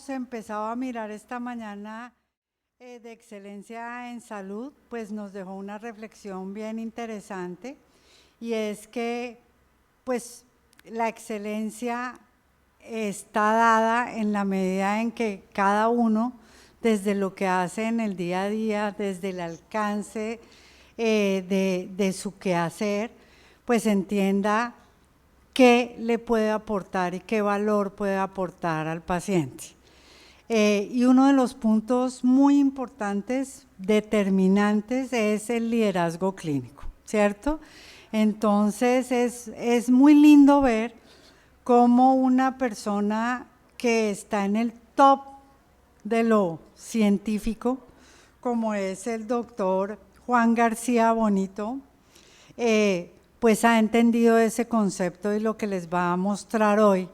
hemos empezado a mirar esta mañana de excelencia en salud, pues nos dejó una reflexión bien interesante, y es que pues la excelencia está dada en la medida en que cada uno, desde lo que hace en el día a día, desde el alcance de su quehacer, pues entienda qué le puede aportar y qué valor puede aportar al paciente. Y uno de los puntos muy importantes, determinantes, es el liderazgo clínico, ¿cierto? Entonces es muy lindo ver cómo una persona que está en el top de lo científico, como es el doctor Juan García Bonito, pues ha entendido ese concepto, y lo que les va a mostrar hoy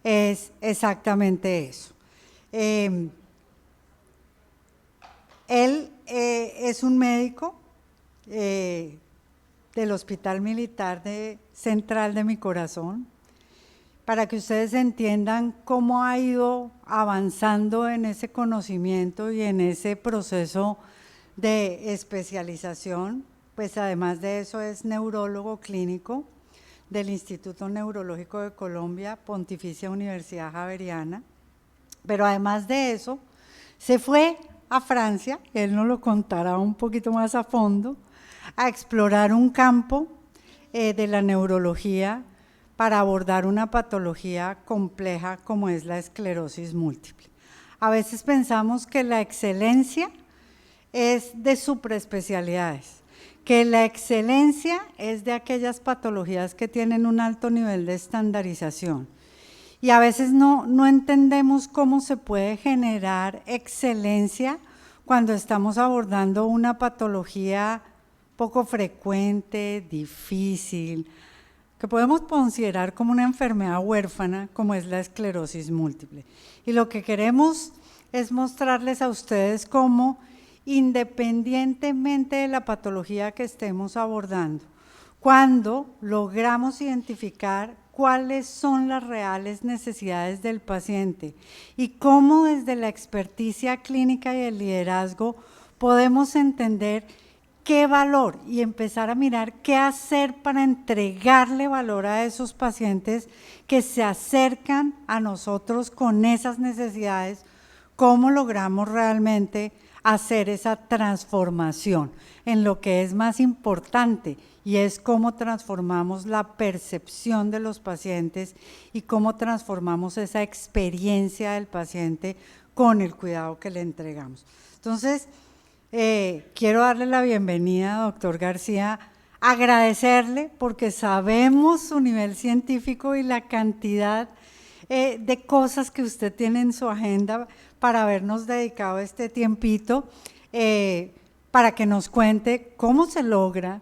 es exactamente eso. Él es un médico del Hospital Militar Central de Mi Corazón, para que ustedes entiendan cómo ha ido avanzando en ese conocimiento y en ese proceso de especialización. Pues además de eso es neurólogo clínico del Instituto Neurológico de Colombia, Pontificia Universidad Javeriana. Pero además de eso, se fue a Francia, él nos lo contará un poquito más a fondo, a explorar un campo de la neurología para abordar una patología compleja como es la esclerosis múltiple. A veces pensamos que la excelencia es de supraespecialidades, que la excelencia es de aquellas patologías que tienen un alto nivel de estandarización. Y a veces no entendemos cómo se puede generar excelencia cuando estamos abordando una patología poco frecuente, difícil, que podemos considerar como una enfermedad huérfana, como es la esclerosis múltiple. Y lo que queremos es mostrarles a ustedes cómo, independientemente de la patología que estemos abordando, cuando logramos identificar cuáles son las reales necesidades del paciente y cómo desde la experticia clínica y el liderazgo podemos entender qué valor y empezar a mirar qué hacer para entregarle valor a esos pacientes que se acercan a nosotros con esas necesidades, cómo logramos realmente hacer esa transformación en lo que es más importante, y es cómo transformamos la percepción de los pacientes y cómo transformamos esa experiencia del paciente con el cuidado que le entregamos. Entonces, quiero darle la bienvenida, doctor García, agradecerle porque sabemos su nivel científico y la cantidad de cosas que usted tiene en su agenda para habernos dedicado este tiempito para que nos cuente cómo se logra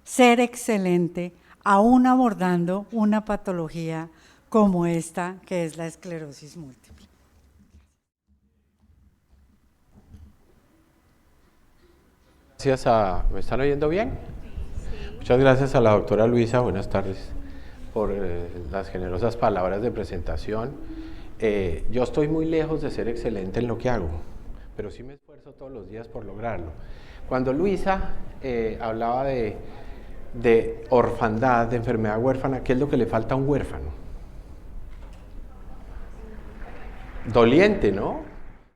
ser excelente aún abordando una patología como esta, que es la esclerosis múltiple. ¿Me están oyendo bien? Sí. Muchas gracias a la doctora Luisa, buenas tardes, por las generosas palabras de presentación. Yo estoy muy lejos de ser excelente en lo que hago, pero sí me esfuerzo todos los días por lograrlo. Cuando Luisa hablaba de orfandad, de enfermedad huérfana, ¿qué es lo que le falta a un huérfano? Doliente, ¿no? O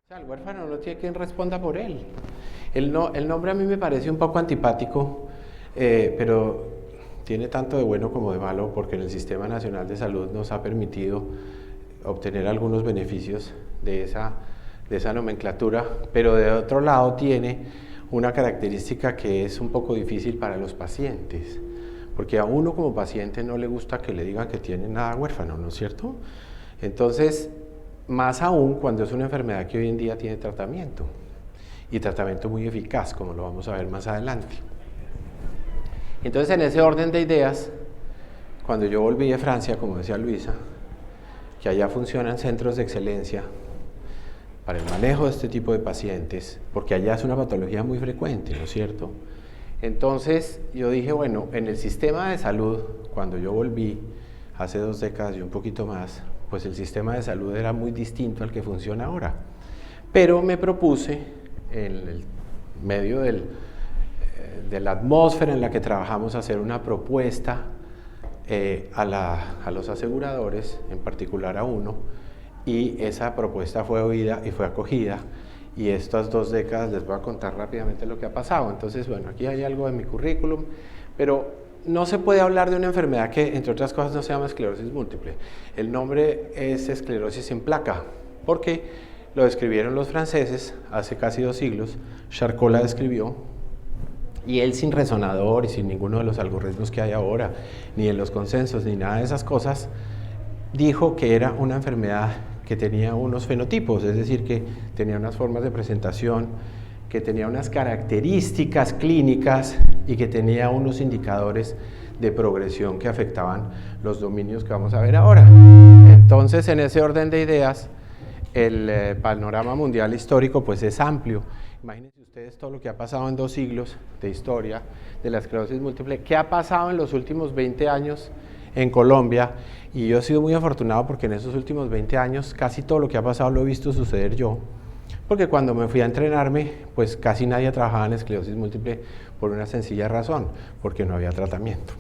sea, el huérfano no tiene quien responda por él. El nombre a mí me parece un poco antipático, pero tiene tanto de bueno como de malo, porque en el Sistema Nacional de Salud nos ha permitido obtener algunos beneficios de esa nomenclatura, pero de otro lado tiene una característica que es un poco difícil para los pacientes, porque a uno como paciente no le gusta que le digan que tiene nada huérfano, ¿no es cierto? Entonces, más aún cuando es una enfermedad que hoy en día tiene tratamiento, y tratamiento muy eficaz, como lo vamos a ver más adelante. Entonces, en ese orden de ideas, cuando yo volví de Francia, como decía Luisa, que allá funcionan centros de excelencia para el manejo de este tipo de pacientes, porque allá es una patología muy frecuente, ¿no es cierto? Entonces yo dije, bueno, en el sistema de salud, cuando yo volví, hace 2 décadas y un poquito más, pues el sistema de salud era muy distinto al que funciona ahora. Pero me propuse, en el medio de la atmósfera en la que trabajamos, hacer una propuesta a los aseguradores, en particular a uno, y esa propuesta fue oída y fue acogida, y estas 2 décadas les voy a contar rápidamente lo que ha pasado. Entonces, bueno, aquí hay algo de mi currículum, pero no se puede hablar de una enfermedad que, entre otras cosas, no se llama esclerosis múltiple. El nombre es esclerosis en placa, porque lo describieron los franceses hace casi 2 siglos, Charcot la describió, y él, sin resonador y sin ninguno de los algoritmos que hay ahora, ni en los consensos, ni nada de esas cosas, dijo que era una enfermedad que tenía unos fenotipos, es decir, que tenía unas formas de presentación, que tenía unas características clínicas y que tenía unos indicadores de progresión que afectaban los dominios que vamos a ver ahora. Entonces, en ese orden de ideas, el panorama mundial histórico pues es amplio. Imagínense ustedes todo lo que ha pasado en 2 siglos de historia de la esclerosis múltiple, qué ha pasado en los últimos 20 años en Colombia, y yo he sido muy afortunado porque en esos últimos 20 años casi todo lo que ha pasado lo he visto suceder yo, porque cuando me fui a entrenarme, pues casi nadie trabajaba en esclerosis múltiple por una sencilla razón, porque no había tratamiento.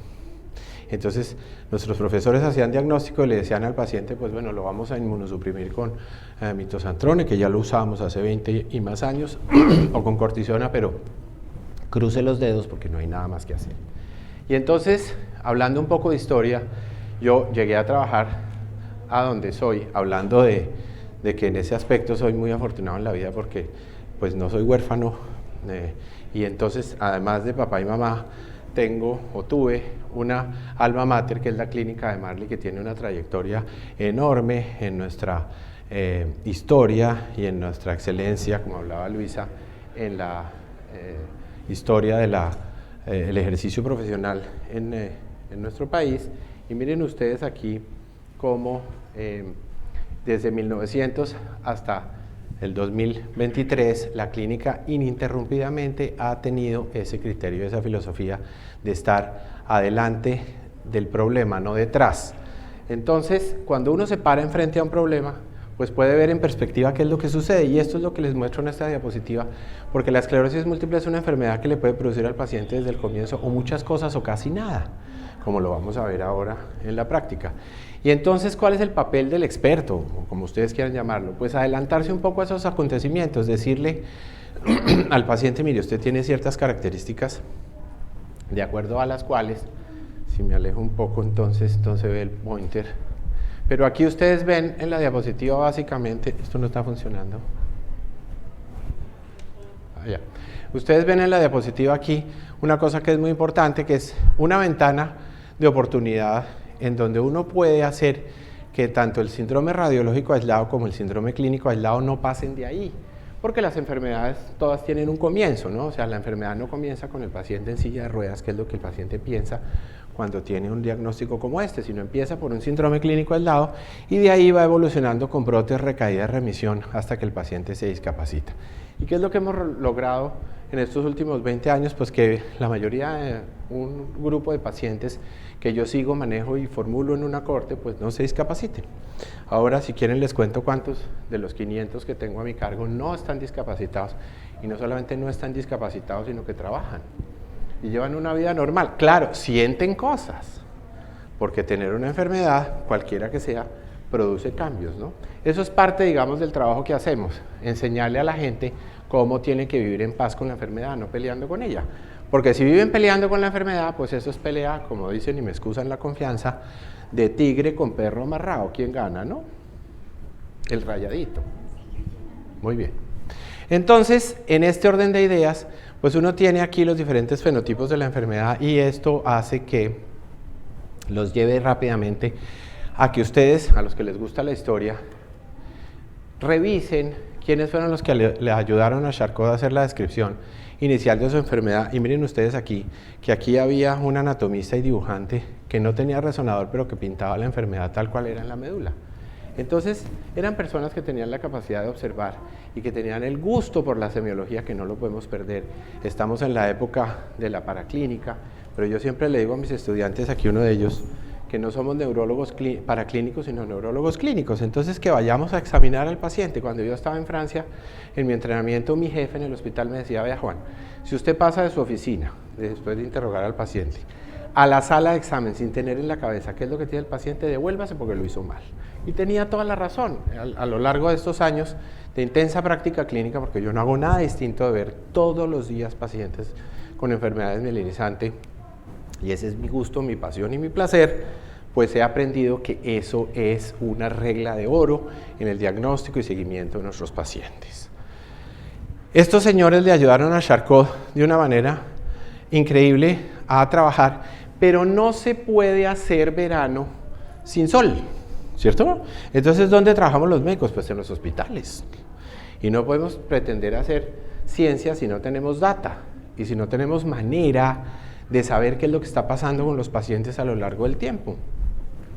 Entonces, nuestros profesores hacían diagnóstico y le decían al paciente, pues bueno, lo vamos a inmunosuprimir con mitosantrone, que ya lo usábamos hace 20 y más años, o con cortisona, pero cruce los dedos porque no hay nada más que hacer. Y entonces, hablando un poco de historia, yo llegué a trabajar a donde soy, hablando de que en ese aspecto soy muy afortunado en la vida porque pues no soy huérfano, y entonces, además de papá y mamá, tuve una alma mater, que es la Clínica de Marley, que tiene una trayectoria enorme en nuestra historia y en nuestra excelencia, como hablaba Luisa, en la historia del ejercicio profesional en nuestro país. Y miren ustedes aquí cómo desde 1900 hasta el 2023, la clínica ininterrumpidamente ha tenido ese criterio, esa filosofía de estar adelante del problema, no detrás. Entonces, cuando uno se para enfrente a un problema, pues puede ver en perspectiva qué es lo que sucede, y esto es lo que les muestro en esta diapositiva, porque la esclerosis múltiple es una enfermedad que le puede producir al paciente desde el comienzo o muchas cosas o casi nada, como lo vamos a ver ahora en la práctica. Y entonces, ¿cuál es el papel del experto, o como ustedes quieran llamarlo? Pues adelantarse un poco a esos acontecimientos, decirle al paciente, mire, usted tiene ciertas características de acuerdo a las cuales, si me alejo un poco entonces ve el pointer, pero aquí ustedes ven en la diapositiva básicamente, esto no está funcionando, allá. Ustedes ven en la diapositiva aquí una cosa que es muy importante, que es una ventana de oportunidad en donde uno puede hacer que tanto el síndrome radiológico aislado como el síndrome clínico aislado no pasen de ahí, porque las enfermedades todas tienen un comienzo, ¿no? O sea, la enfermedad no comienza con el paciente en silla de ruedas, que es lo que el paciente piensa cuando tiene un diagnóstico como este, sino empieza por un síndrome clínico aislado y de ahí va evolucionando con brotes, recaídas, remisión, hasta que el paciente se discapacita. ¿Y qué es lo que hemos logrado en estos últimos 20 años? Pues que la mayoría de un grupo de pacientes que yo sigo, manejo y formulo en una corte, pues no se discapaciten. Ahora, si quieren, les cuento cuántos de los 500 que tengo a mi cargo no están discapacitados, y no solamente no están discapacitados, sino que trabajan y llevan una vida normal. Claro, sienten cosas, porque tener una enfermedad, cualquiera que sea, produce cambios, ¿no? Eso es parte, digamos, del trabajo que hacemos, enseñarle a la gente cómo tiene que vivir en paz con la enfermedad, no peleando con ella. Porque si viven peleando con la enfermedad, pues eso es pelea, como dicen y me excusan la confianza, de tigre con perro amarrado. ¿Quién gana, no? El rayadito. Muy bien. Entonces, en este orden de ideas, pues uno tiene aquí los diferentes fenotipos de la enfermedad, y esto hace que los lleve rápidamente a que ustedes, a los que les gusta la historia, revisen quiénes fueron los que le ayudaron a Charcot a hacer la descripción inicial de su enfermedad. Y miren ustedes aquí, que aquí había un anatomista y dibujante que no tenía resonador, pero que pintaba la enfermedad tal cual era en la médula. Entonces, eran personas que tenían la capacidad de observar y que tenían el gusto por la semiología, que no lo podemos perder. Estamos en la época de la paraclínica, pero yo siempre le digo a mis estudiantes, aquí uno de ellos, que no somos neurólogos paraclínicos, sino neurólogos clínicos. Entonces, que vayamos a examinar al paciente. Cuando yo estaba en Francia, en mi entrenamiento, mi jefe en el hospital me decía: vea, Juan, si usted pasa de su oficina, después de interrogar al paciente, a la sala de examen sin tener en la cabeza qué es lo que tiene el paciente, devuélvase porque lo hizo mal. Y tenía toda la razón. A lo largo de estos años de intensa práctica clínica, porque yo no hago nada distinto de ver todos los días pacientes con enfermedades mielinizantes, y ese es mi gusto, mi pasión y mi placer, pues he aprendido que eso es una regla de oro en el diagnóstico y seguimiento de nuestros pacientes. Estos señores le ayudaron a Charcot de una manera increíble a trabajar, pero no se puede hacer verano sin sol, ¿cierto? Entonces, ¿dónde trabajamos los médicos? Pues en los hospitales. Y no podemos pretender hacer ciencia si no tenemos data y si no tenemos manera de saber qué es lo que está pasando con los pacientes a lo largo del tiempo.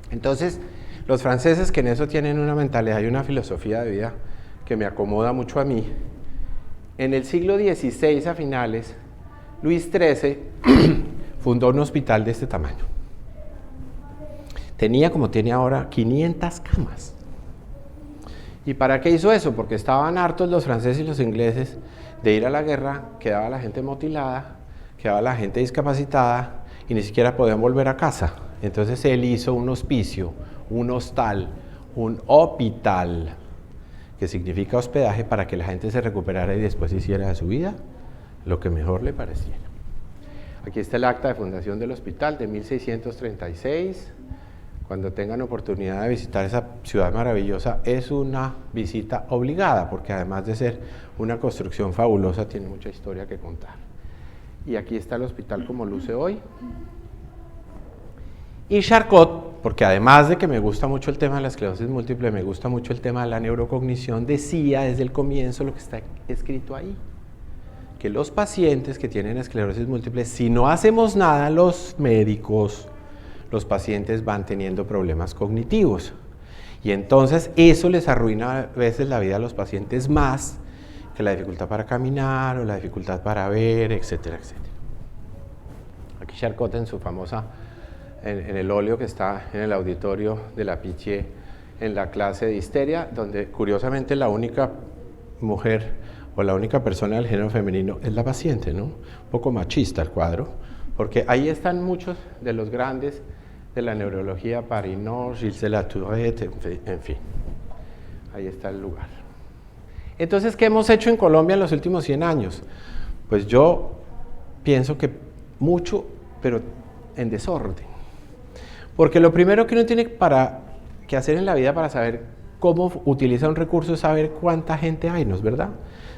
Entonces, los franceses, que en eso tienen una mentalidad y una filosofía de vida que me acomoda mucho a mí, en el siglo XVI a finales, Luis XIII fundó un hospital de este tamaño. Tenía, como tiene ahora, 500 camas. ¿Y para qué hizo eso? Porque estaban hartos los franceses y los ingleses de ir a la guerra, quedaba la gente mutilada, quedaba la gente discapacitada y ni siquiera podían volver a casa. Entonces él hizo un hospicio, un hostal, un hospital, que significa hospedaje, para que la gente se recuperara y después hiciera de su vida lo que mejor le pareciera. Aquí está el acta de fundación del hospital de 1636. Cuando tengan oportunidad de visitar esa ciudad maravillosa, es una visita obligada, porque además de ser una construcción fabulosa, tiene mucha historia que contar. Y aquí está el hospital como luce hoy. Y Charcot, porque además de que me gusta mucho el tema de la esclerosis múltiple, me gusta mucho el tema de la neurocognición, decía desde el comienzo lo que está escrito ahí, que los pacientes que tienen esclerosis múltiple, si no hacemos nada los médicos, los pacientes van teniendo problemas cognitivos. Y entonces eso les arruina a veces la vida a los pacientes más que la dificultad para caminar o la dificultad para ver, etcétera, etcétera. Aquí Charcot en su famosa, en el óleo que está en el auditorio de la Pitié, en la clase de histeria, donde curiosamente la única mujer o la única persona del género femenino es la paciente, ¿no? Un poco machista el cuadro, porque ahí están muchos de los grandes de la neurología, Parinot, Gilles de la Tourette, en fin, ahí está el lugar. Entonces, ¿qué hemos hecho en Colombia en los últimos 100 años? Pues yo pienso que mucho, pero en desorden. Porque lo primero que uno tiene que hacer en la vida para saber cómo utiliza un recurso es saber cuánta gente hay, ¿no es verdad?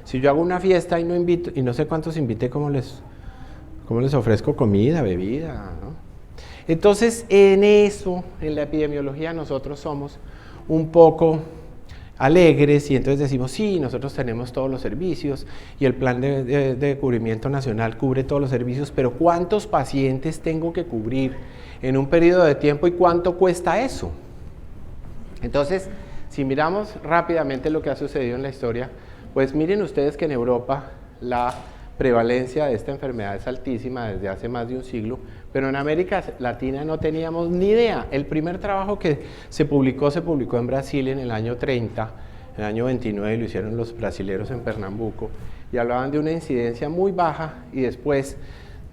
Si yo hago una fiesta y no invito, y no sé cuántos invité, ¿cómo les ofrezco comida, bebida, ¿no? Entonces, en eso, en la epidemiología, nosotros somos un poco alegres y entonces decimos, sí, nosotros tenemos todos los servicios y el plan de cubrimiento nacional cubre todos los servicios, pero ¿cuántos pacientes tengo que cubrir en un periodo de tiempo y cuánto cuesta eso? Entonces, si miramos rápidamente lo que ha sucedido en la historia, pues miren ustedes que en Europa la prevalencia de esta enfermedad es altísima desde hace más de un siglo, pero en América Latina no teníamos ni idea. El primer trabajo que se publicó en Brasil en el año 30, en el año 29, lo hicieron los brasileros en Pernambuco, y hablaban de una incidencia muy baja, y después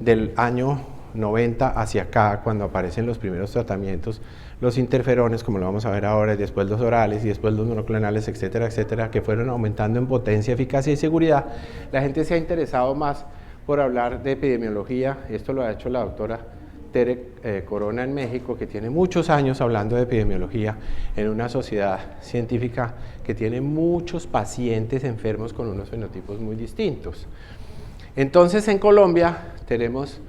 del año 90 hacia acá, cuando aparecen los primeros tratamientos, los interferones, como lo vamos a ver ahora, y después los orales, y después los monoclonales, etcétera, etcétera, que fueron aumentando en potencia, eficacia y seguridad, la gente se ha interesado más por hablar de epidemiología. Esto lo ha hecho la doctora Tere Corona en México, que tiene muchos años hablando de epidemiología en una sociedad científica que tiene muchos pacientes enfermos con unos fenotipos muy distintos. Entonces, en Colombia tenemos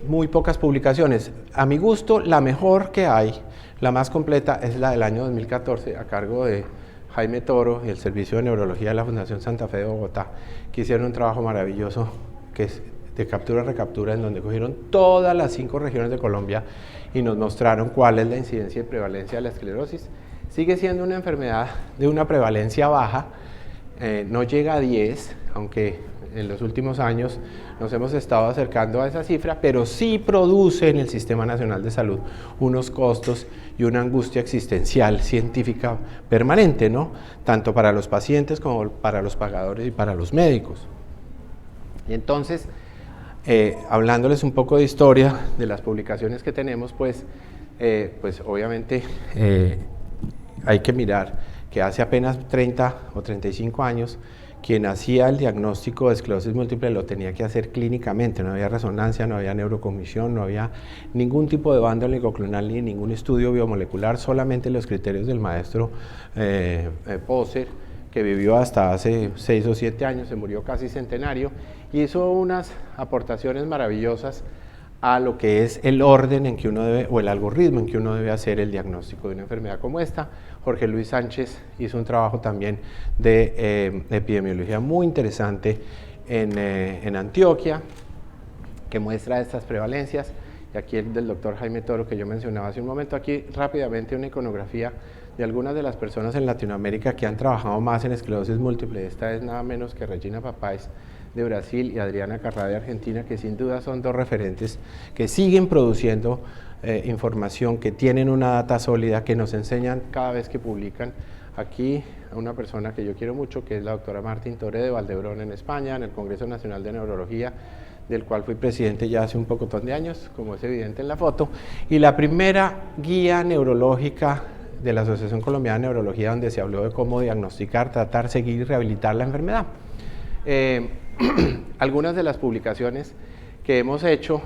muy pocas publicaciones. A mi gusto, la mejor que hay, la más completa, es la del año 2014, a cargo de Jaime Toro y el Servicio de Neurología de la Fundación Santa Fe de Bogotá, que hicieron un trabajo maravilloso, que es de captura-recaptura, en donde cogieron todas las 5 regiones de Colombia y nos mostraron cuál es la incidencia y prevalencia de la esclerosis. Sigue siendo una enfermedad de una prevalencia baja, no llega a 10, aunque en los últimos años nos hemos estado acercando a esa cifra, pero sí produce en el Sistema Nacional de Salud unos costos y una angustia existencial científica permanente, ¿no? Tanto para los pacientes como para los pagadores y para los médicos. Y entonces, hablándoles un poco de historia de las publicaciones que tenemos, pues obviamente hay que mirar que hace apenas 30 o 35 años quien hacía el diagnóstico de esclerosis múltiple lo tenía que hacer clínicamente, no había resonancia, no había neurocognición, no había ningún tipo de banda oligoclonal ni ningún estudio biomolecular, solamente los criterios del maestro Poser, que vivió hasta hace 6 o 7 años, se murió casi centenario, y hizo unas aportaciones maravillosas a lo que es el orden en que uno debe, o el algoritmo en que uno debe hacer el diagnóstico de una enfermedad como esta. Jorge Luis Sánchez hizo un trabajo también de epidemiología muy interesante en Antioquia, que muestra estas prevalencias, y aquí el del doctor Jaime Toro, que yo mencionaba hace un momento. Aquí rápidamente una iconografía de algunas de las personas en Latinoamérica que han trabajado más en esclerosis múltiple. Esta es nada menos que Regina Papáez de Brasil y Adriana Carrá de Argentina, que sin duda son dos referentes que siguen produciendo información, que tienen una data sólida, que nos enseñan cada vez que publican. Aquí a una persona que yo quiero mucho, que es la doctora Martín Toré de Valdebrón en España, en el Congreso Nacional de Neurología, del cual fui presidente ya hace un pocotón de años, como es evidente en la foto, y la primera guía neurológica de la Asociación Colombiana de Neurología, donde se habló de cómo diagnosticar, tratar, seguir y rehabilitar la enfermedad. Algunas de las publicaciones que hemos hecho,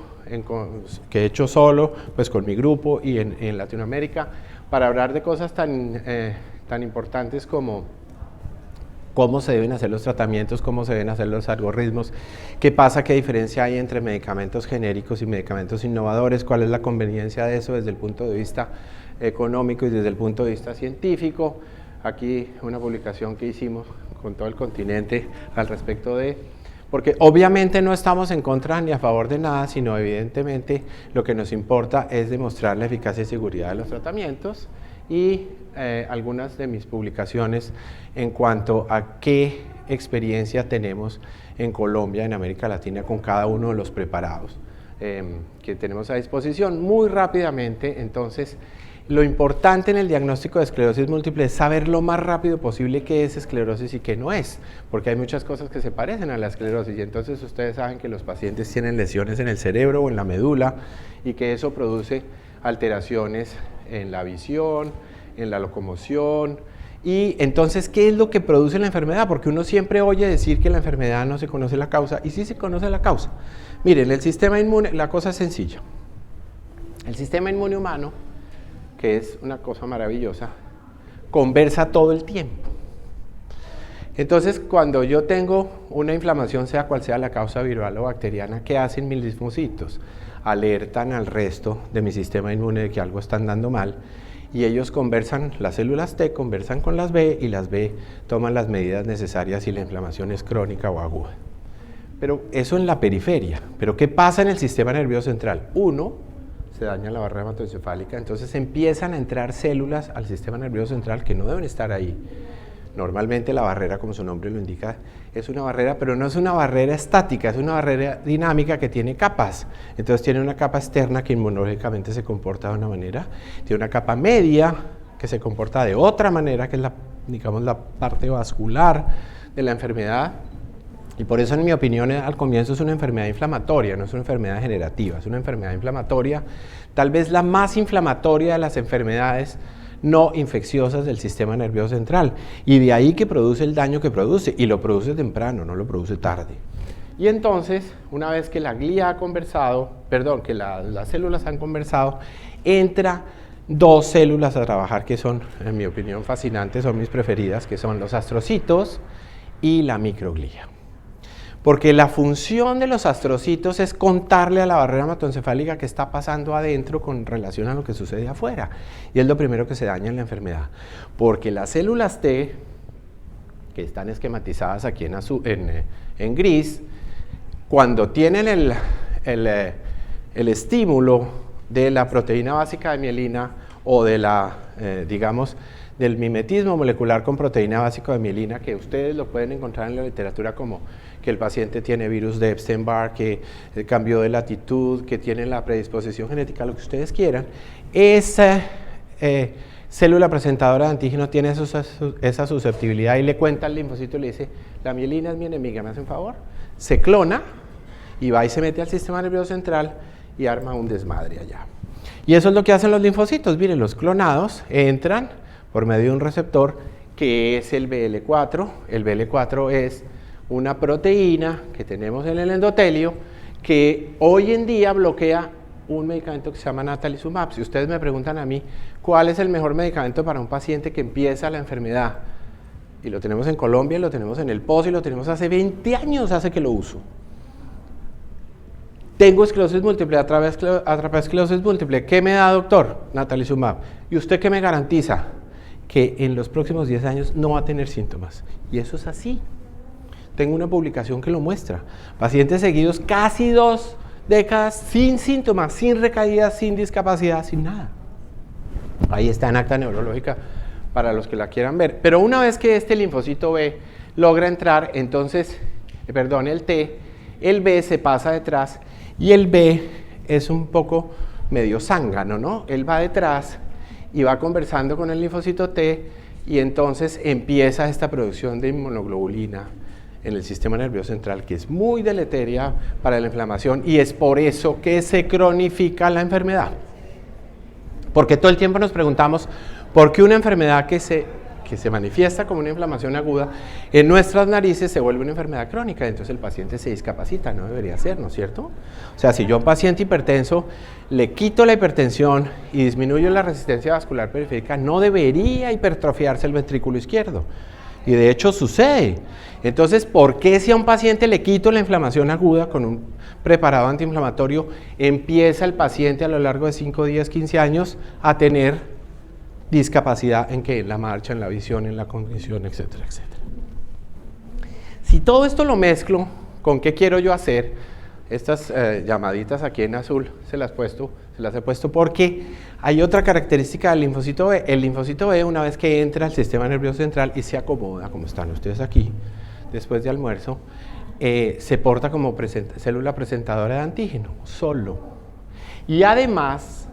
que he hecho solo, pues con mi grupo y en Latinoamérica, para hablar de cosas tan importantes como cómo se deben hacer los tratamientos, cómo se deben hacer los algoritmos, qué pasa, qué diferencia hay entre medicamentos genéricos y medicamentos innovadores, cuál es la conveniencia de eso desde el punto de vista económico y desde el punto de vista científico. Aquí una publicación que hicimos con todo el continente al respecto de, porque obviamente no estamos en contra ni a favor de nada, sino evidentemente lo que nos importa es demostrar la eficacia y seguridad de los tratamientos, y algunas de mis publicaciones en cuanto a qué experiencia tenemos en Colombia, en América Latina, con cada uno de los preparados que tenemos a disposición. Muy rápidamente, entonces, lo importante en el diagnóstico de esclerosis múltiple es saber lo más rápido posible qué es esclerosis y qué no es, porque hay muchas cosas que se parecen a la esclerosis, y entonces ustedes saben que los pacientes tienen lesiones en el cerebro o en la médula, y que eso produce alteraciones en la visión, en la locomoción. Y entonces, ¿qué es lo que produce la enfermedad? Porque uno siempre oye decir que la enfermedad no se conoce la causa, y sí se conoce la causa. Miren, el sistema inmune, la cosa es sencilla. El sistema inmune humano, que es una cosa maravillosa, conversa todo el tiempo. Entonces, cuando yo tengo una inflamación, sea cual sea la causa viral o bacteriana, ¿qué hacen mis linfocitos? Alertan al resto de mi sistema inmune de que algo está andando mal, y ellos conversan, las células T conversan con las B, y las B toman las medidas necesarias si la inflamación es crónica o aguda. Pero eso en la periferia. Pero ¿qué pasa en el sistema nervioso central? Se daña la barrera hematoencefálica, entonces empiezan a entrar células al sistema nervioso central que no deben estar ahí. Normalmente la barrera, como su nombre lo indica, es una barrera, pero no es una barrera estática, es una barrera dinámica que tiene capas. Entonces tiene una capa externa que inmunológicamente se comporta de una manera, tiene una capa media que se comporta de otra manera, que es la parte vascular de la enfermedad. Y por eso, en mi opinión, al comienzo es una enfermedad inflamatoria, no es una enfermedad degenerativa, es una enfermedad inflamatoria, tal vez la más inflamatoria de las enfermedades no infecciosas del sistema nervioso central, y de ahí que produce el daño que produce, y lo produce temprano, no lo produce tarde. Y entonces, una vez que la glía ha conversado, que las células han conversado, entra dos células a trabajar que son, en mi opinión, fascinantes, son mis preferidas, que son los astrocitos y la microglía. Porque la función de los astrocitos es contarle a la barrera hematoencefálica qué está pasando adentro con relación a lo que sucede afuera. Y es lo primero que se daña en la enfermedad. Porque las células T, que están esquematizadas aquí en gris, cuando tienen el estímulo de la proteína básica de mielina o de del mimetismo molecular con proteína básica de mielina, que ustedes lo pueden encontrar en la literatura como que el paciente tiene virus de Epstein-Barr, que cambió de latitud, que tiene la predisposición genética, lo que ustedes quieran. Esa célula presentadora de antígeno tiene esa susceptibilidad y le cuenta al linfocito y le dice, la mielina es mi enemiga, ¿me hace un favor? Se clona y va y se mete al sistema nervioso central y arma un desmadre allá. Y eso es lo que hacen los linfocitos. Miren, los clonados entran por medio de un receptor que es el BL4. El BL4 es una proteína que tenemos en el endotelio que hoy en día bloquea un medicamento que se llama natalizumab. Si ustedes me preguntan a mí cuál es el mejor medicamento para un paciente que empieza la enfermedad, y lo tenemos en Colombia, lo tenemos en el POS y lo tenemos hace 20 años hace que lo uso. Tengo esclerosis múltiple, esclerosis múltiple. ¿Qué me da, doctor? Natalizumab. ¿Y usted qué me garantiza? Que en los próximos 10 años no va a tener síntomas. Y eso es así. Tengo una publicación que lo muestra. Pacientes seguidos casi 2 décadas sin síntomas, sin recaídas, sin discapacidad, sin nada. Ahí está en acta neurológica para los que la quieran ver. Pero una vez que este linfocito B logra entrar, entonces, el T, el B se pasa detrás y el B es un poco medio zángano, ¿no? Él va detrás y va conversando con el linfocito T y entonces empieza esta producción de inmunoglobulina en el sistema nervioso central, que es muy deleteria para la inflamación y es por eso que se cronifica la enfermedad. Porque todo el tiempo nos preguntamos por qué una enfermedad que se manifiesta como una inflamación aguda en nuestras narices se vuelve una enfermedad crónica, entonces el paciente se discapacita, no debería ser, ¿no es cierto? O sea, si yo a un paciente hipertenso le quito la hipertensión y disminuyo la resistencia vascular periférica, no debería hipertrofiarse el ventrículo izquierdo. Y de hecho sucede. Entonces, ¿por qué si a un paciente le quito la inflamación aguda con un preparado antiinflamatorio, empieza el paciente a lo largo de 5 días, 15 años a tener discapacidad en qué? En la marcha, en la visión, en la cognición, etcétera, etcétera? Si todo esto lo mezclo con qué quiero yo hacer, estas llamaditas aquí en azul se las he puesto porque hay otra característica del linfocito B. El linfocito B, una vez que entra al sistema nervioso central y se acomoda, como están ustedes aquí, después de almuerzo, se porta como célula presentadora de antígeno, solo. Y además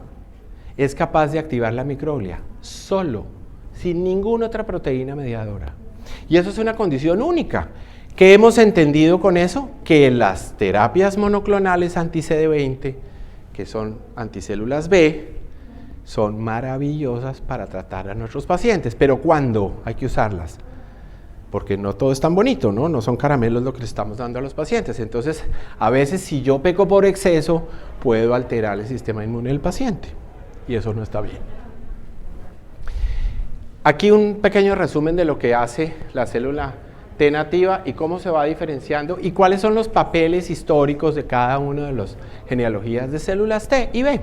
es capaz de activar la microglia, solo, sin ninguna otra proteína mediadora. Y eso es una condición única. ¿Qué hemos entendido con eso? Que las terapias monoclonales anti-CD20, que son anticélulas B, son maravillosas para tratar a nuestros pacientes. Pero ¿cuándo hay que usarlas? Porque no todo es tan bonito, ¿no? No son caramelos lo que le estamos dando a los pacientes. Entonces, a veces si yo peco por exceso, puedo alterar el sistema inmune del paciente. Y eso no está bien. Aquí un pequeño resumen de lo que hace la célula T nativa y cómo se va diferenciando y cuáles son los papeles históricos de cada una de las genealogías de células T y B.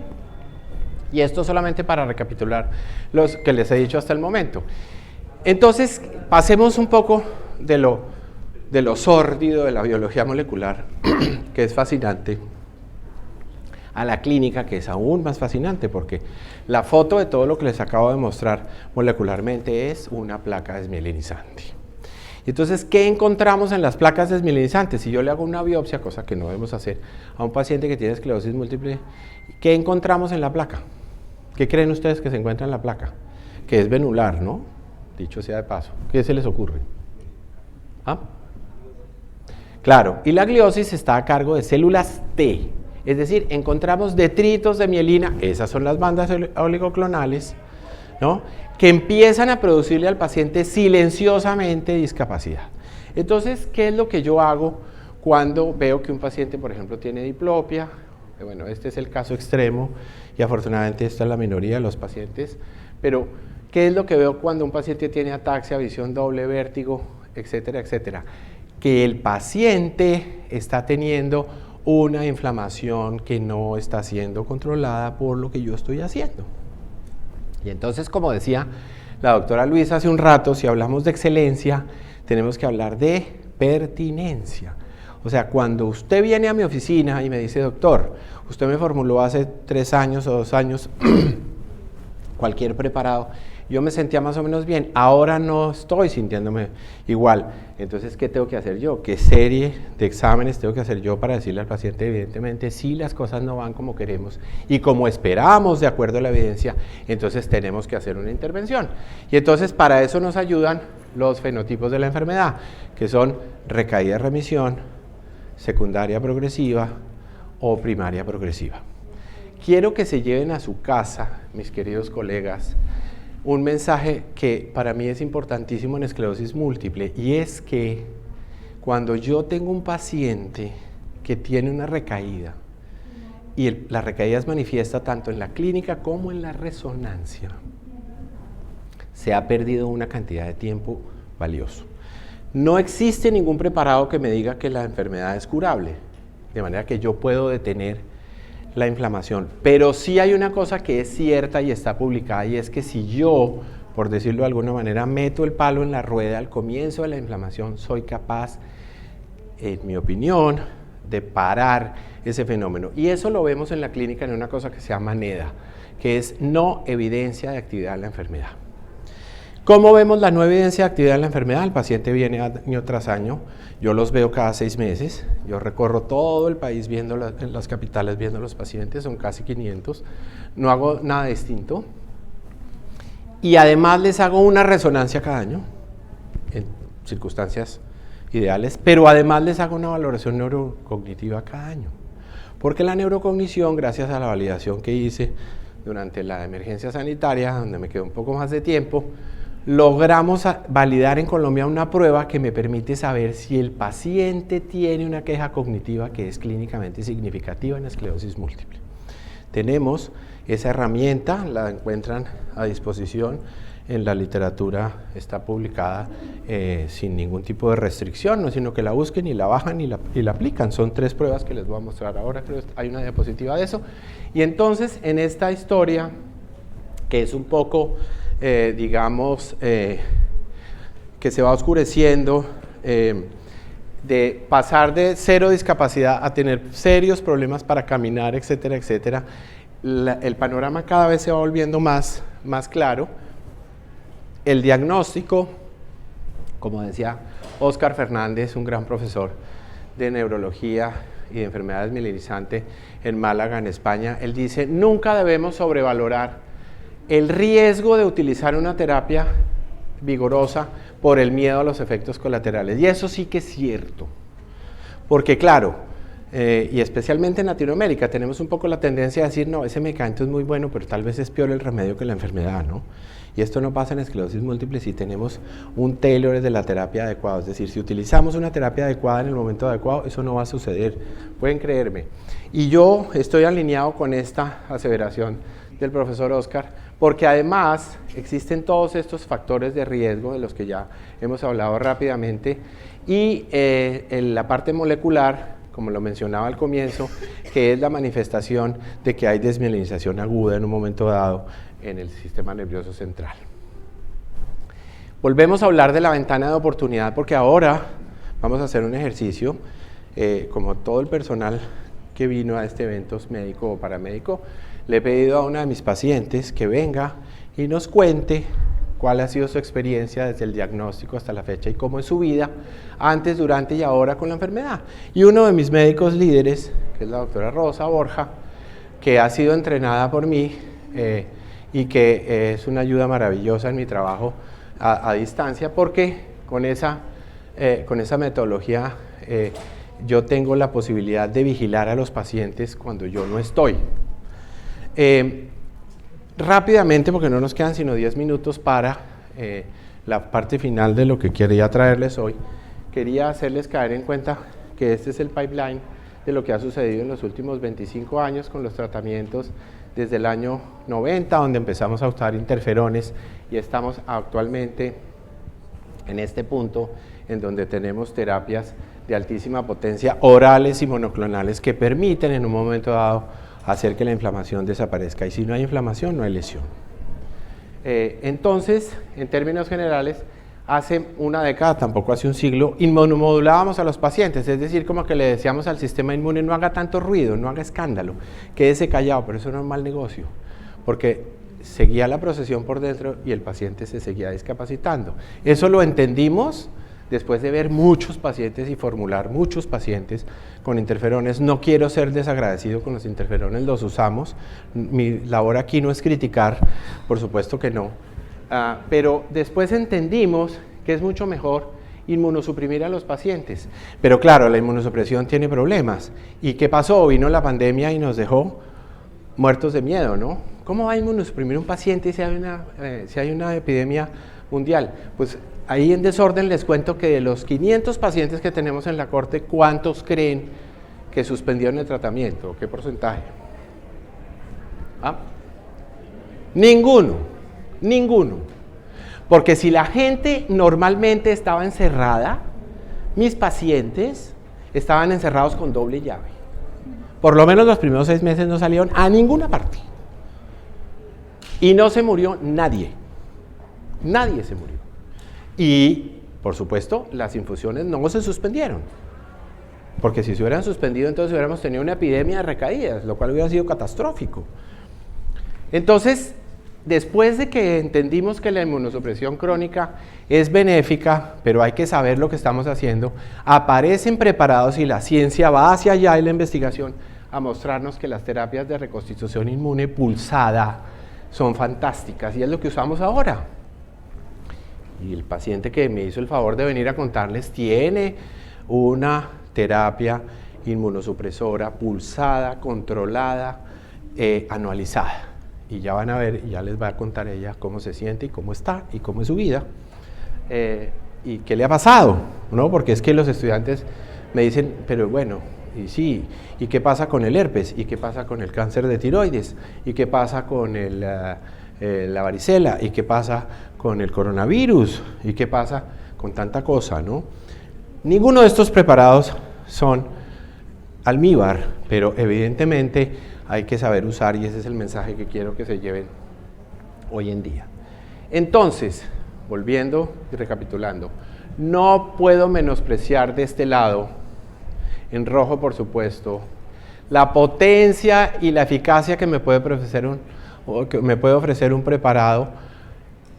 Y esto solamente para recapitular los que les he dicho hasta el momento. Entonces, pasemos un poco de lo sórdido de la biología molecular, que es fascinante, a la clínica, que es aún más fascinante, porque la foto de todo lo que les acabo de mostrar molecularmente es una placa desmielinizante. Entonces, ¿qué encontramos en las placas desmielinizantes? Si yo le hago una biopsia, cosa que no debemos hacer, a un paciente que tiene esclerosis múltiple, ¿qué encontramos en la placa? ¿Qué creen ustedes que se encuentra en la placa? Que es venular, ¿no? Dicho sea de paso. ¿Qué se les ocurre? ¿Ah? Claro, y la gliosis está a cargo de células T. Es decir, encontramos detritos de mielina, esas son las bandas oligoclonales, ¿no? Que empiezan a producirle al paciente silenciosamente discapacidad. Entonces, ¿qué es lo que yo hago cuando veo que un paciente, por ejemplo, tiene diplopia? Bueno, este es el caso extremo y afortunadamente esta es la minoría de los pacientes, pero ¿qué es lo que veo cuando un paciente tiene ataxia, visión doble, vértigo, etcétera, etcétera? Que el paciente está teniendo una inflamación que no está siendo controlada por lo que yo estoy haciendo. Y entonces, como decía la doctora Luisa hace un rato, si hablamos de excelencia, tenemos que hablar de pertinencia. O sea, cuando usted viene a mi oficina y me dice, doctor, usted me formuló hace 3 años o 2 años cualquier preparado yo me sentía más o menos bien, ahora no estoy sintiéndome igual. Entonces, ¿qué tengo que hacer yo? ¿Qué serie de exámenes tengo que hacer yo para decirle al paciente, evidentemente, si las cosas no van como queremos y como esperamos de acuerdo a la evidencia, entonces tenemos que hacer una intervención? Y entonces, para eso nos ayudan los fenotipos de la enfermedad, que son recaída-remisión, secundaria progresiva o primaria progresiva. Quiero que se lleven a su casa, mis queridos colegas, un mensaje que para mí es importantísimo en esclerosis múltiple, y es que cuando yo tengo un paciente que tiene una recaída, y la recaída se manifiesta tanto en la clínica como en la resonancia, se ha perdido una cantidad de tiempo valioso. No existe ningún preparado que me diga que la enfermedad es curable, de manera que yo puedo detener la inflamación, pero sí hay una cosa que es cierta y está publicada, y es que si yo, por decirlo de alguna manera, meto el palo en la rueda al comienzo de la inflamación, soy capaz, en mi opinión, de parar ese fenómeno. Y eso lo vemos en la clínica en una cosa que se llama NEDA, que es no evidencia de actividad en la enfermedad. ¿Cómo vemos la no evidencia de actividad en la enfermedad? El paciente viene año tras año, yo los veo cada 6 meses, yo recorro todo el país viendo en las capitales viendo a los pacientes, son casi 500, no hago nada distinto, y además les hago una resonancia cada año, en circunstancias ideales, pero además les hago una valoración neurocognitiva cada año, porque la neurocognición, gracias a la validación que hice durante la emergencia sanitaria, donde me quedó un poco más de tiempo, logramos validar en Colombia una prueba que me permite saber si el paciente tiene una queja cognitiva que es clínicamente significativa en esclerosis múltiple. Tenemos esa herramienta, la encuentran a disposición en la literatura, está publicada sin ningún tipo de restricción, no sino que la busquen y la bajan y la aplican. Son 3 pruebas que les voy a mostrar ahora, creo que hay una diapositiva de eso. Y entonces, en esta historia, que es un poco digamos, que se va oscureciendo, de pasar de 0 discapacidad a tener serios problemas para caminar, etcétera, etcétera, el panorama cada vez se va volviendo más claro. El diagnóstico, como decía Óscar Fernández, un gran profesor de neurología y de enfermedades mielinizantes en Málaga, en España, él dice, nunca debemos sobrevalorar el riesgo de utilizar una terapia vigorosa por el miedo a los efectos colaterales. Y eso sí que es cierto, porque claro, y especialmente en Latinoamérica, tenemos un poco la tendencia a decir, no, ese medicamento es muy bueno, pero tal vez es peor el remedio que la enfermedad, ¿no? Y esto no pasa en esclerosis múltiple si tenemos un tailor de la terapia adecuado, es decir, si utilizamos una terapia adecuada en el momento adecuado, eso no va a suceder, pueden creerme. Y yo estoy alineado con esta aseveración del profesor Óscar, porque además existen todos estos factores de riesgo de los que ya hemos hablado rápidamente, y en la parte molecular, como lo mencionaba al comienzo, que es la manifestación de que hay desmielinización aguda en un momento dado en el sistema nervioso central. Volvemos a hablar de la ventana de oportunidad, porque ahora vamos a hacer un ejercicio, como todo el personal que vino a este evento, médico o paramédico, le he pedido a una de mis pacientes que venga y nos cuente cuál ha sido su experiencia desde el diagnóstico hasta la fecha y cómo es su vida antes, durante y ahora con la enfermedad. Y uno de mis médicos líderes, que es la doctora Rosa Borja, que ha sido entrenada por mí y que es una ayuda maravillosa en mi trabajo a distancia, porque con esa metodología yo tengo la posibilidad de vigilar a los pacientes cuando yo no estoy. Rápidamente, porque no nos quedan sino 10 minutos para la parte final de lo que quería traerles hoy, quería hacerles caer en cuenta que este es el pipeline de lo que ha sucedido en los últimos 25 años con los tratamientos desde el año 90, donde empezamos a usar interferones, y estamos actualmente en este punto en donde tenemos terapias de altísima potencia orales y monoclonales que permiten en un momento dado hacer que la inflamación desaparezca, y si no hay inflamación no hay lesión. Entonces, en términos generales, hace una década, tampoco hace un siglo, inmunomodulábamos a los pacientes, es decir, como que le decíamos al sistema inmune, no haga tanto ruido, no haga escándalo, quédese callado, pero eso no es mal negocio, porque seguía la procesión por dentro y el paciente se seguía discapacitando. Eso lo entendimos después de ver muchos pacientes y formular muchos pacientes con interferones. No quiero ser desagradecido con los interferones, los usamos. Mi labor aquí no es criticar, por supuesto que no. Pero después entendimos que es mucho mejor inmunosuprimir a los pacientes. Pero claro, la inmunosupresión tiene problemas. ¿Y qué pasó? Vino la pandemia y nos dejó muertos de miedo, ¿no? ¿Cómo va a inmunosuprimir un paciente si hay una epidemia mundial? Pues ahí en desorden les cuento que de los 500 pacientes que tenemos en la corte, ¿cuántos creen que suspendieron el tratamiento? ¿Qué porcentaje? Ninguno. Porque si la gente normalmente estaba encerrada, mis pacientes estaban encerrados con doble llave. Por lo menos los primeros 6 meses no salieron a ninguna parte. Y no se murió nadie. Nadie se murió. Y, por supuesto, las infusiones no se suspendieron. Porque si se hubieran suspendido, entonces hubiéramos tenido una epidemia de recaídas, lo cual hubiera sido catastrófico. Entonces, después de que entendimos que la inmunosupresión crónica es benéfica, pero hay que saber lo que estamos haciendo, aparecen preparados y la ciencia va hacia allá en la investigación a mostrarnos que las terapias de reconstitución inmune pulsada son fantásticas y es lo que usamos ahora. Y el paciente que me hizo el favor de venir a contarles tiene una terapia inmunosupresora pulsada, controlada, anualizada. Y ya van a ver, y ya les va a contar ella cómo se siente y cómo está y cómo es su vida y qué le ha pasado, ¿no? Porque es que los estudiantes me dicen, pero bueno, y sí, ¿y qué pasa con el herpes? ¿Y qué pasa con el cáncer de tiroides? ¿Y qué pasa con la varicela? ¿Y qué pasa con el coronavirus? ¿Y qué pasa con tanta cosa, no? Ninguno de estos preparados son almíbar, pero evidentemente hay que saber usar y ese es el mensaje que quiero que se lleven hoy en día. Entonces, volviendo y recapitulando, no puedo menospreciar de este lado, en rojo por supuesto, la potencia y la eficacia que me puede ofrecer un preparado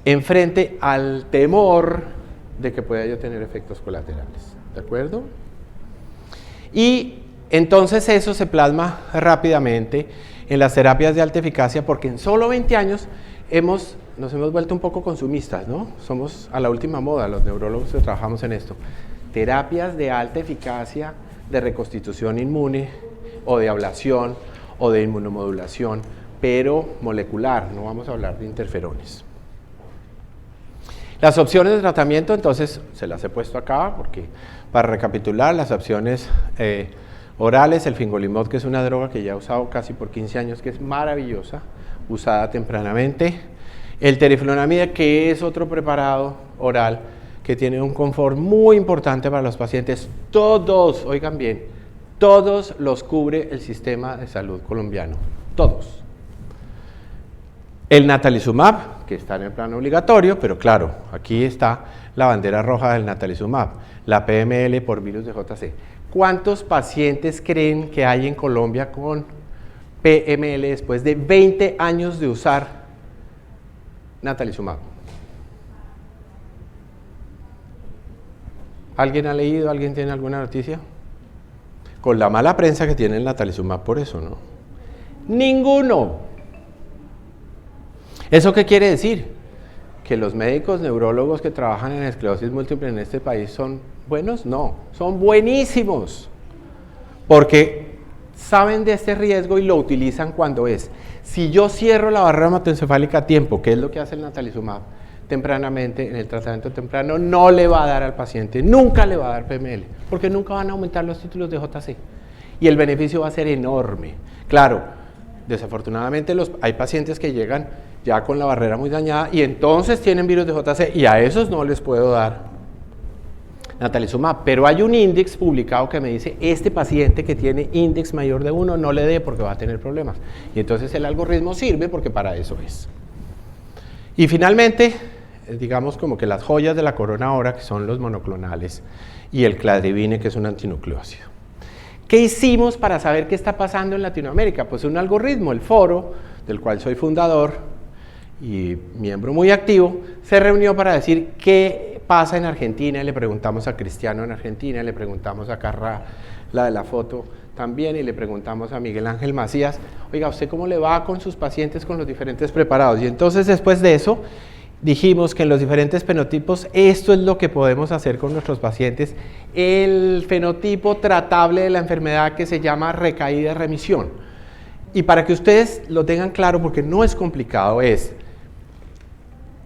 en frente al temor de que pueda yo tener efectos colaterales, ¿de acuerdo? Y entonces eso se plasma rápidamente en las terapias de alta eficacia porque en solo 20 años nos hemos vuelto un poco consumistas, ¿no? Somos a la última moda, los neurólogos que trabajamos en esto. Terapias de alta eficacia de reconstitución inmune o de ablación o de inmunomodulación, pero molecular, no vamos a hablar de interferones. Las opciones de tratamiento, entonces, se las he puesto acá porque, para recapitular, las opciones orales, el fingolimod, que es una droga que ya he usado casi por 15 años, que es maravillosa, usada tempranamente. El teriflunomida, que es otro preparado oral que tiene un confort muy importante para los pacientes. Todos, oigan bien, todos los cubre el sistema de salud colombiano, todos. El natalizumab, que está en el plano obligatorio, pero claro, aquí está la bandera roja del natalizumab, la PML por virus de JC. ¿Cuántos pacientes creen que hay en Colombia con PML después de 20 años de usar natalizumab? ¿Alguien ha leído? ¿Alguien tiene alguna noticia? Con la mala prensa que tiene el natalizumab por eso, ¿no? ¡Ninguno! ¿Eso qué quiere decir? ¿Que los médicos neurólogos que trabajan en esclerosis múltiple en este país son buenos? No, son buenísimos, porque saben de este riesgo y lo utilizan cuando es. Si yo cierro la barrera hematoencefálica a tiempo, que es lo que hace el natalizumab, tempranamente, en el tratamiento temprano, no le va a dar al paciente, nunca le va a dar PML, porque nunca van a aumentar los títulos de JC, y el beneficio va a ser enorme. Claro, desafortunadamente hay pacientes que llegan ya con la barrera muy dañada y entonces tienen virus de JC y a esos no les puedo dar natalizumab, pero hay un índice publicado que me dice este paciente que tiene índice mayor de 1 no le dé porque va a tener problemas y entonces el algoritmo sirve porque para eso es. Y finalmente, digamos como que las joyas de la corona ahora, que son los monoclonales y el cladribine, que es un antinucleócido. ¿Qué hicimos para saber qué está pasando en Latinoamérica? Pues un algoritmo, el foro, del cual soy fundador, y miembro muy activo, se reunió para decir qué pasa en Argentina. Y le preguntamos a Cristiano en Argentina, le preguntamos a Carra, la de la foto también, y le preguntamos a Miguel Ángel Macías, oiga, ¿usted cómo le va con sus pacientes con los diferentes preparados? Y entonces después de eso dijimos que en los diferentes fenotipos esto es lo que podemos hacer con nuestros pacientes. El fenotipo tratable de la enfermedad que se llama recaída-remisión. Y para que ustedes lo tengan claro, porque no es complicado, es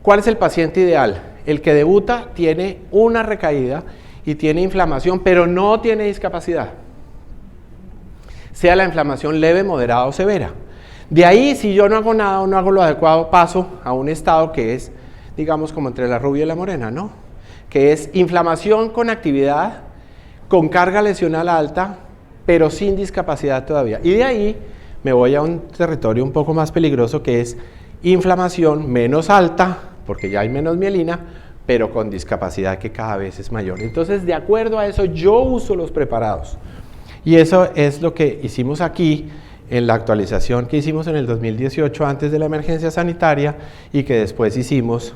¿cuál es el paciente ideal? El que debuta, tiene una recaída y tiene inflamación, pero no tiene discapacidad. Sea la inflamación leve, moderada o severa. De ahí, si yo no hago nada o no hago lo adecuado, paso a un estado que es, digamos, como entre la rubia y la morena, ¿no? Que es inflamación con actividad, con carga lesional alta, pero sin discapacidad todavía. Y de ahí me voy a un territorio un poco más peligroso, que es inflamación menos alta, porque ya hay menos mielina, pero con discapacidad que cada vez es mayor. Entonces, de acuerdo a eso, yo uso los preparados. Y eso es lo que hicimos aquí en la actualización que hicimos en el 2018 antes de la emergencia sanitaria y que después hicimos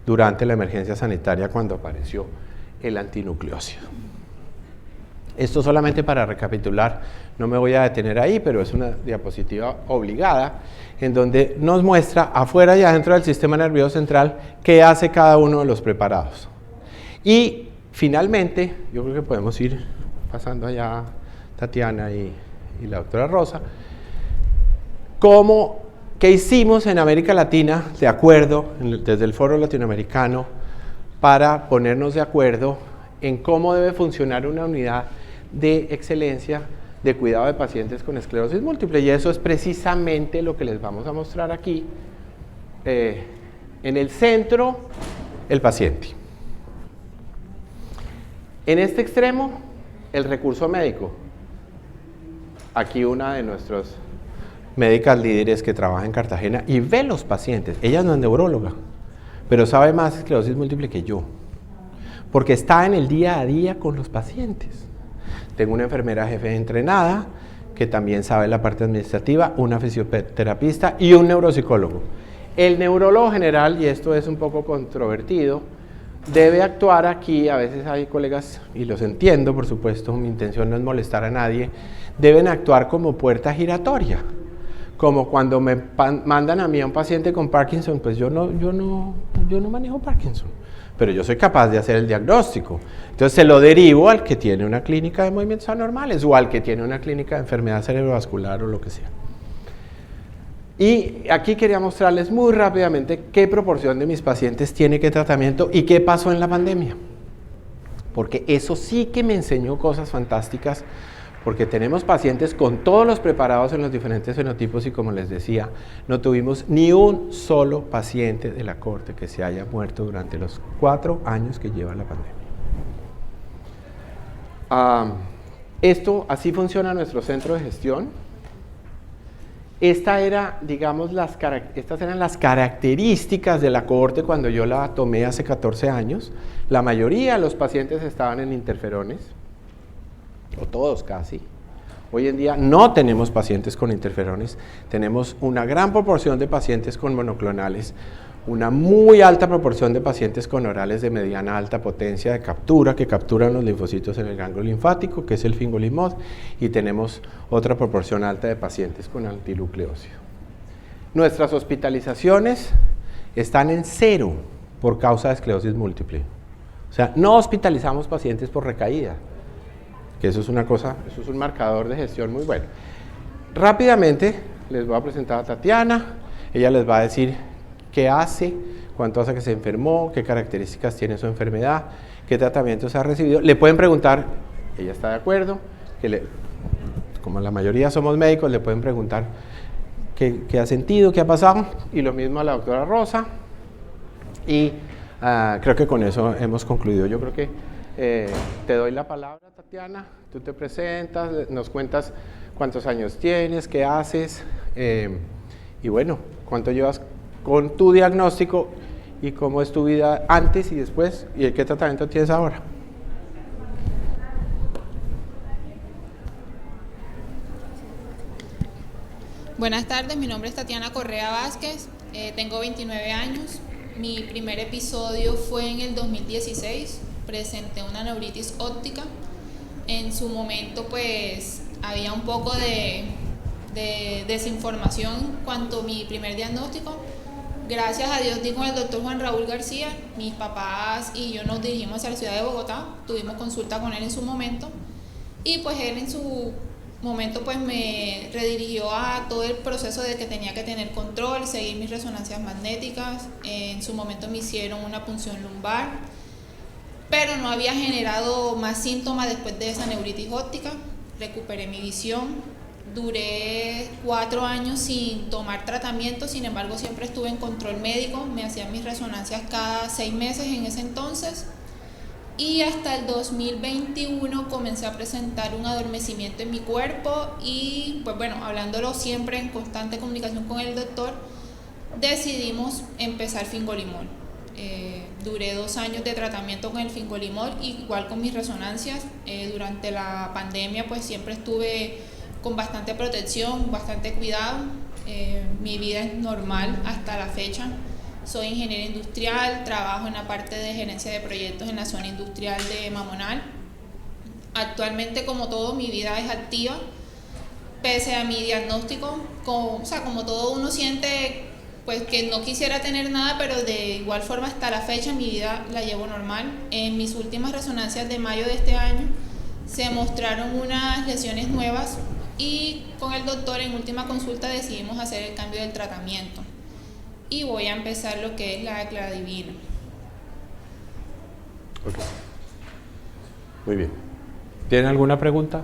durante la emergencia sanitaria cuando apareció el antinucleócido. Esto solamente para recapitular, no me voy a detener ahí, pero es una diapositiva obligada en donde nos muestra afuera y adentro del sistema nervioso central qué hace cada uno de los preparados. Y finalmente, yo creo que podemos ir pasando allá Tatiana y la doctora Rosa, ¿qué hicimos en América Latina de acuerdo, desde el Foro Latinoamericano, para ponernos de acuerdo en cómo debe funcionar una unidad de excelencia de cuidado de pacientes con esclerosis múltiple? Y eso es precisamente lo que les vamos a mostrar aquí. En el centro, el paciente. En este extremo, el recurso médico. Aquí una de nuestras médicas líderes que trabaja en Cartagena y ve los pacientes. Ella no es neuróloga, pero sabe más esclerosis múltiple que yo, porque está en el día a día con los pacientes. Tengo una enfermera jefe entrenada que también sabe la parte administrativa, una fisioterapista y un neuropsicólogo. El neurólogo general, y esto es un poco controvertido, debe actuar aquí. A veces hay colegas, y los entiendo, por supuesto, mi intención no es molestar a nadie, deben actuar como puerta giratoria, como cuando me mandan a mí a un paciente con Parkinson, pues yo no manejo Parkinson, pero yo soy capaz de hacer el diagnóstico. Entonces se lo derivo al que tiene una clínica de movimientos anormales o al que tiene una clínica de enfermedad cerebrovascular o lo que sea. Y aquí quería mostrarles muy rápidamente qué proporción de mis pacientes tiene qué tratamiento y qué pasó en la pandemia. Porque eso sí que me enseñó cosas fantásticas, porque tenemos pacientes con todos los preparados en los diferentes fenotipos y, como les decía, no tuvimos ni un solo paciente de la corte que se haya muerto durante los 4 años que lleva la pandemia. Así funciona nuestro centro de gestión. Estas eran las características de la cohorte cuando yo la tomé hace 14 años. La mayoría de los pacientes estaban en interferones, o todos casi. Hoy en día no tenemos pacientes con interferones, tenemos una gran proporción de pacientes con monoclonales, una muy alta proporción de pacientes con orales de mediana alta potencia de captura, que capturan los linfocitos en el ganglio linfático, que es el fingolimod, y tenemos otra proporción alta de pacientes con antinucleócido. Nuestras hospitalizaciones están en 0 por causa de esclerosis múltiple. O sea, no hospitalizamos pacientes por recaída, que eso es un marcador de gestión muy bueno. Rápidamente les voy a presentar a Tatiana. Ella les va a decir qué hace, cuánto hace que se enfermó, qué características tiene su enfermedad, qué tratamientos ha recibido. Le pueden preguntar, ella está de acuerdo, como la mayoría somos médicos, le pueden preguntar qué ha sentido, qué ha pasado, y lo mismo a la doctora Rosa. Y creo que con eso hemos concluido. Yo creo que te doy la palabra, Tatiana, tú te presentas, nos cuentas cuántos años tienes, qué haces, y bueno, cuánto llevas con tu diagnóstico y cómo es tu vida antes y después y qué tratamiento tienes ahora. Buenas tardes, mi nombre es Tatiana Correa Vázquez, Tengo 29 años. Mi primer episodio fue en el 2016. Presenté una neuritis óptica. En su momento pues había un poco de desinformación cuanto a mi primer diagnóstico. Gracias a Dios di con el doctor Juan Raúl García. Mis papás y yo nos dirigimos hacia la ciudad de Bogotá. Tuvimos consulta con él en su momento. Y pues él en su momento pues me redirigió a todo el proceso de que tenía que tener control, seguir mis resonancias magnéticas. En su momento me hicieron una punción lumbar, pero no había generado más síntomas después de esa neuritis óptica. Recuperé mi visión. Duré 4 años sin tomar tratamiento, sin embargo siempre estuve en control médico, me hacían mis resonancias cada 6 meses en ese entonces. Y hasta el 2021 comencé a presentar un adormecimiento en mi cuerpo y pues bueno, hablándolo siempre en constante comunicación con el doctor, decidimos empezar fingolimod. Duré 2 años de tratamiento con el fingolimod, igual con mis resonancias. Durante la pandemia pues siempre estuve con bastante protección, bastante cuidado. Mi vida es normal hasta la fecha. Soy ingeniera industrial, trabajo en la parte de gerencia de proyectos en la zona industrial de Mamonal. Actualmente, como todo, mi vida es activa, pese a mi diagnóstico. Como todo, uno siente pues que no quisiera tener nada, pero de igual forma hasta la fecha mi vida la llevo normal. En mis últimas resonancias de mayo de este año se mostraron unas lesiones nuevas y con el doctor en última consulta decidimos hacer el cambio del tratamiento. Y voy a empezar lo que es la cladivina. Okay. Muy bien. ¿Tienen alguna pregunta?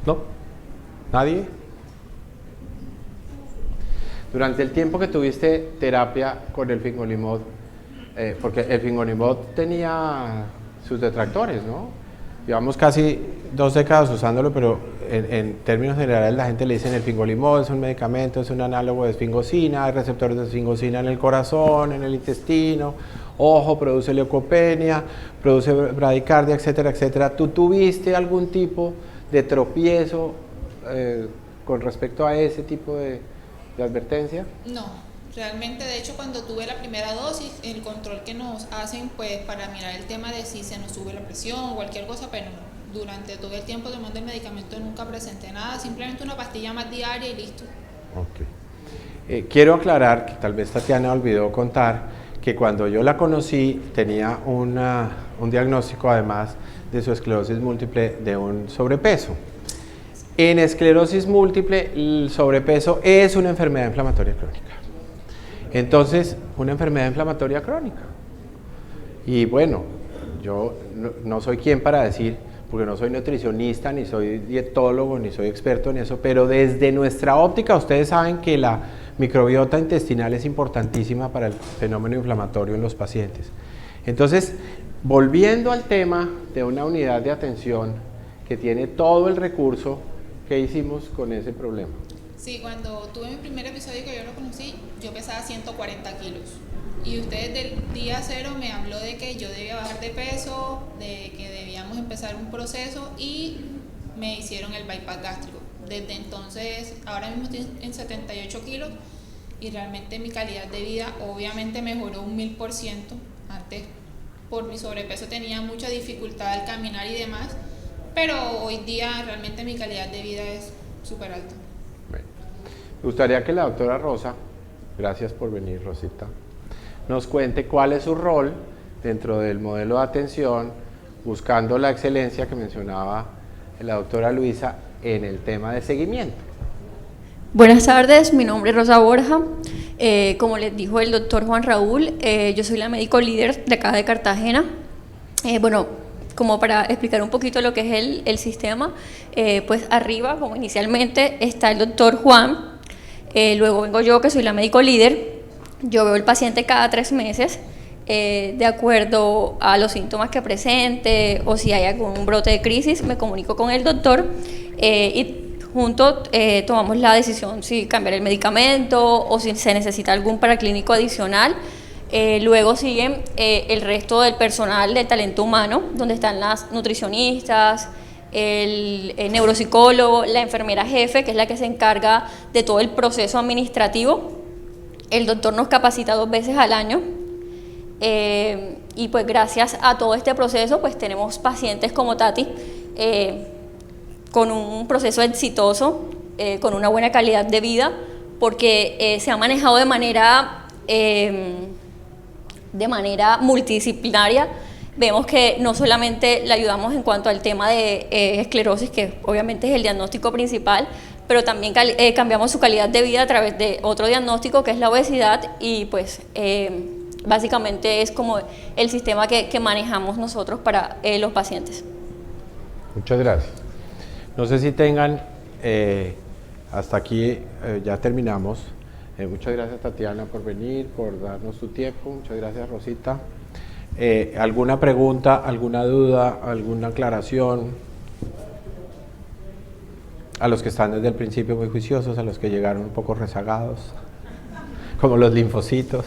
¿No? ¿Nadie? Durante el tiempo que tuviste terapia con el fingolimod, porque el fingolimod tenía sus detractores, ¿no? Llevamos casi 2 décadas usándolo, pero en términos generales la gente le dice el fingolimod es un medicamento, es un análogo de esfingosina, hay receptores de esfingosina en el corazón, en el intestino, ojo, produce leucopenia, produce bradicardia, etcétera, etcétera. ¿Tú tuviste algún tipo de tropiezo con respecto a ese tipo de advertencia? No, realmente de hecho cuando tuve la primera dosis, el control que nos hacen pues para mirar el tema de si se nos sube la presión o cualquier cosa, pero durante todo el tiempo tomando el medicamento nunca presenté nada, simplemente una pastilla más diaria y listo. Okay. Quiero aclarar que tal vez Tatiana olvidó contar que cuando yo la conocí tenía un diagnóstico además de su esclerosis múltiple de un sobrepeso. En esclerosis múltiple el sobrepeso es una enfermedad inflamatoria crónica. Entonces, una enfermedad inflamatoria crónica. Y bueno, yo no soy quien para decir, porque no soy nutricionista, ni soy dietólogo, ni soy experto en eso, pero desde nuestra óptica ustedes saben que la microbiota intestinal es importantísima para el fenómeno inflamatorio en los pacientes. Entonces, volviendo al tema de una unidad de atención que tiene todo el recurso, ¿qué hicimos con ese problema? Sí, cuando tuve mi primer episodio que yo lo conocí, yo pesaba 140 kilos. Y usted del día 0 me habló de que yo debía bajar de peso, de que debíamos empezar un proceso y me hicieron el bypass gástrico. Desde entonces, ahora mismo estoy en 78 kilos y realmente mi calidad de vida obviamente mejoró un 1000%. Antes, por mi sobrepeso, tenía mucha dificultad al caminar y demás, pero hoy día realmente mi calidad de vida es súper alta. Bueno, me gustaría que la doctora Rosa, gracias por venir, Rosita, nos cuente cuál es su rol dentro del modelo de atención, buscando la excelencia que mencionaba la doctora Luisa en el tema de seguimiento. Buenas tardes, mi nombre es Rosa Borja. Como les dijo el doctor Juan Raúl, yo soy la médico líder de acá de Cartagena. Como para explicar un poquito lo que es el sistema, pues arriba, como inicialmente, está el doctor Juan, luego vengo yo, que soy la médico líder. Yo veo el paciente cada 3 meses, de acuerdo a los síntomas que presente o si hay algún brote de crisis, me comunico con el doctor y juntos tomamos la decisión si cambiar el medicamento o si se necesita algún paraclínico adicional. Luego siguen el resto del personal de talento humano, donde están las nutricionistas, el neuropsicólogo, la enfermera jefe, que es la que se encarga de todo el proceso administrativo. El doctor nos capacita 2 veces al año. Y pues gracias a todo este proceso pues tenemos pacientes como Tati con un proceso exitoso, con una buena calidad de vida, porque se ha manejado de manera multidisciplinaria. Vemos que no solamente le ayudamos en cuanto al tema de esclerosis, que obviamente es el diagnóstico principal, pero también cambiamos su calidad de vida a través de otro diagnóstico que es la obesidad, y pues básicamente es como el sistema que manejamos nosotros para los pacientes. Muchas gracias. No sé si tengan, hasta aquí ya terminamos. Muchas gracias, Tatiana, por venir, por darnos tu tiempo. Muchas gracias, Rosita. ¿Alguna pregunta, alguna duda, alguna aclaración? A los que están desde el principio muy juiciosos, a los que llegaron un poco rezagados, como los linfocitos.